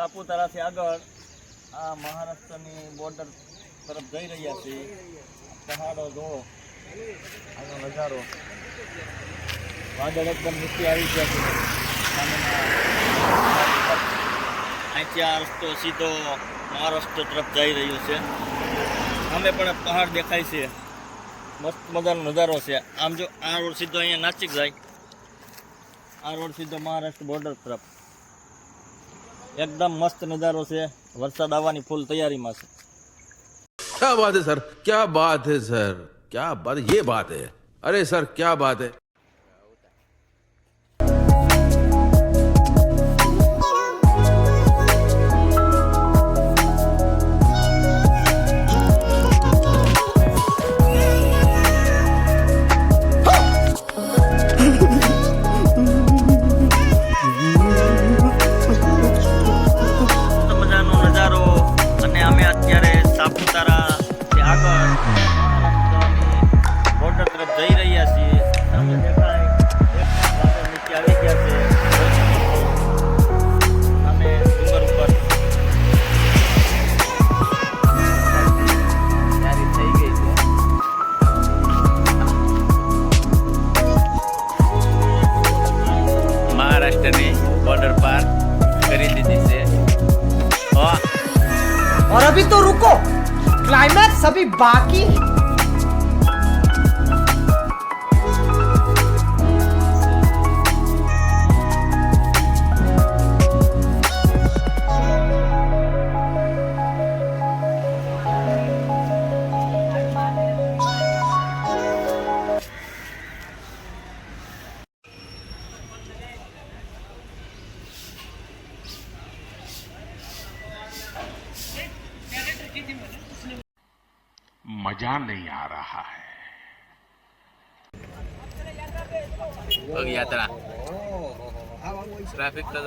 સાપુતારાથી આગળ આ મહારાષ્ટ્રની બોર્ડર તરફ જઈ રહ્યા છીએ. પહાડો જોવો, આનો નજારો, વાદળ એકદમ નીચે આવી ગયા છે. અહીંથી આ રસ્તો સીધો મહારાષ્ટ્ર તરફ જઈ રહ્યો છે. સામે પણ પહાડ દેખાય છે, મસ્ત મજાનો નજારો છે. આમ જો આ રોડ સીધો અહીંયા નાસિક જાય, આ રોડ સીધો મહારાષ્ટ્ર બોર્ડર તરફ. एकदम मस्त नजारो से वरसाद आवानी फूल तैयारी में से. क्या बात है सर, क्या बात है सर, क्या बात, ये बात है. अरे सर क्या बात है. બોર્ડર તરફ જઈ રહ્યા છીએ. સામે દેખાય નીચે આવી ગયા છે. સામે ડુંગર ઉપર તૈયારી થઈ ગઈ છે. મહારાષ્ટ્રની બોર્ડર પાર કરી દીધી છે. और अभी तो रुको, क्लाइमैक्स अभी बाकी है. मजा नहीं आ रहा है. यात्रा ट्रैफिक तो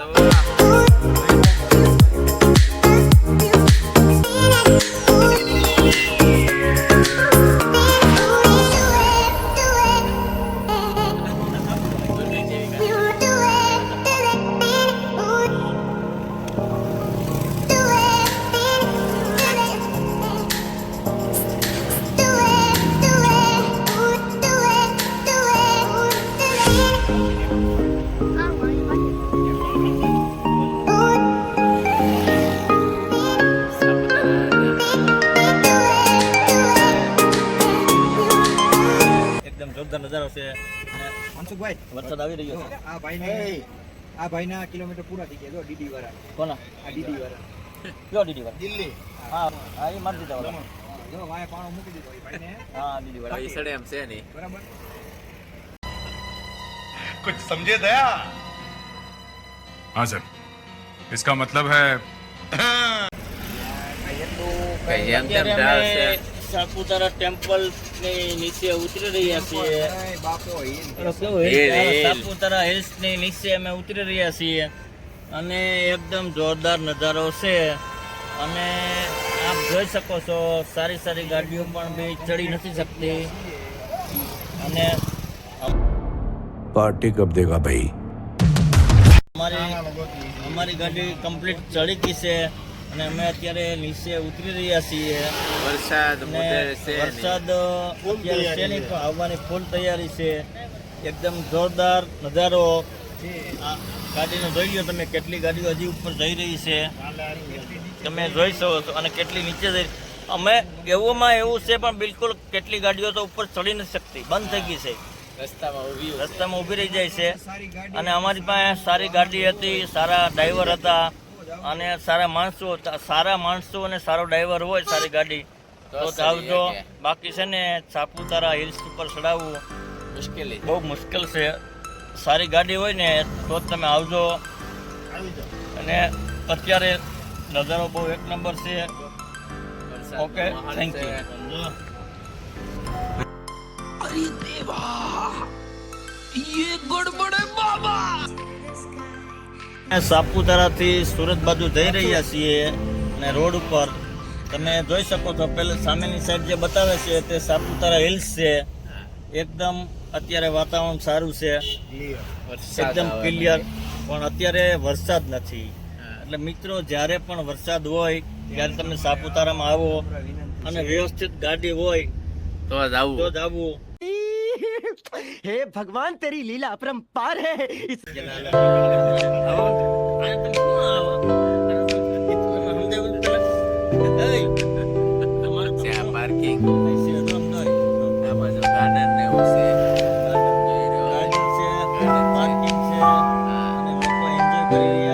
નજારો છે. મનસુખભાઈ, વરસાદ આવી રહ્યો છે. આ ભાઈના કિલોમીટર પૂરા થઈ ગયા. જો ડીડી વાળા, કોના? આ ડીડી વાળા, કયો ડીડી વાળા? દિલ્હી. હા હા, એ મારી દીધા વાળા. જો વાય પાણો મૂકી દીધો એ ભાઈને. હા, ડીડી વાળા. એ સડે એમ છે નહીં. બરાબર. कुछ समझे दया? हाँ सर, इसका मतलब है સાપુતારા ટેમ્પલ ની નીચે ઉતરી રહ્યા છીએ. બાપો સાપુતારા હિલ્સ ની નીચે અમે ઉતરી રહ્યા છીએ અને એકદમ જોરદાર નજારો છે. અને આપ જોઈ શકો છો, સારી સારી ગાડીઓ પણ બી ચડી નથી શકતી. અને पार्टी कब देगा भाई. અમારી ગાડી કમ્પ્લીટ ચડી ગઈ છે અને અમે અત્યારે નીચે ઉતરી રહ્યા છીએ. વરસાદ વરસાદ અત્યારે છે નહીં, પણ આવવાની ફૂલ તૈયારી છે. એકદમ જોરદાર નજારો. આ ગાડીને જોઈ લો તમે, કેટલી ગાડીઓ હજી ઉપર જઈ રહી છે તમે જોઈ શકો છો. અને કેટલી નીચે જઈ, અમે એવુંમાં એવું છે પણ બિલકુલ કેટલી ગાડીઓ તો ઉપર ચડી નથી શકતી, બંધ થઈ ગઈ છે. રસ્તામાં ઊભી રહી જાય છે. અને અમારી પાસે સારી ગાડી હતી, સારા ડ્રાઈવર હતા અને સારા માણસો અને સારો ડ્રાઈવર હોય, સારી ગાડી તો આવજો. બાકી છે ને સાપુતારા હિલ્સ ઉપર ચડાવવું બહુ મુશ્કેલ છે. સારી ગાડી હોય ને તો તમે આવજો. અને અત્યારે નજારો બહુ એક નંબર છે. Okay, thank you. अरे देवा, ये गड़बड़ है बाबा. સાપુતારાથી સુરત બાજુ જઈ રહ્યા છીએ અને રોડ ઉપર તમે જોઈ શકો છો. પહેલા સામેની સાઈડ જે બતાવે છે તે સાપુતારા હિલ્સ છે. એકદમ અત્યારે વાતાવરણ સારું છે, એકદમ ક્લિયર. પણ અત્યારે વરસાદ નથી એટલે મિત્રો જ્યારે પણ વરસાદ હોય ત્યારે તમે સાપુતારામાં આવો અને વ્યવસ્થિત ગાડી હોય तो आज आओ તો જ આવવું. हे भगवान तेरी लीला अपरंपार है આવો. આયા તમે શું આવો? તમે સમજાવ્યું પેલા? એય, તમારે તો क्या पार्किंग પૈસે તો સમજાય. આ બાજુ ગાર્ડન ને એવું છે ગાર્ડન છે, પાર્કિંગ છે અને લોકો એન્જોય કરી રહ્યા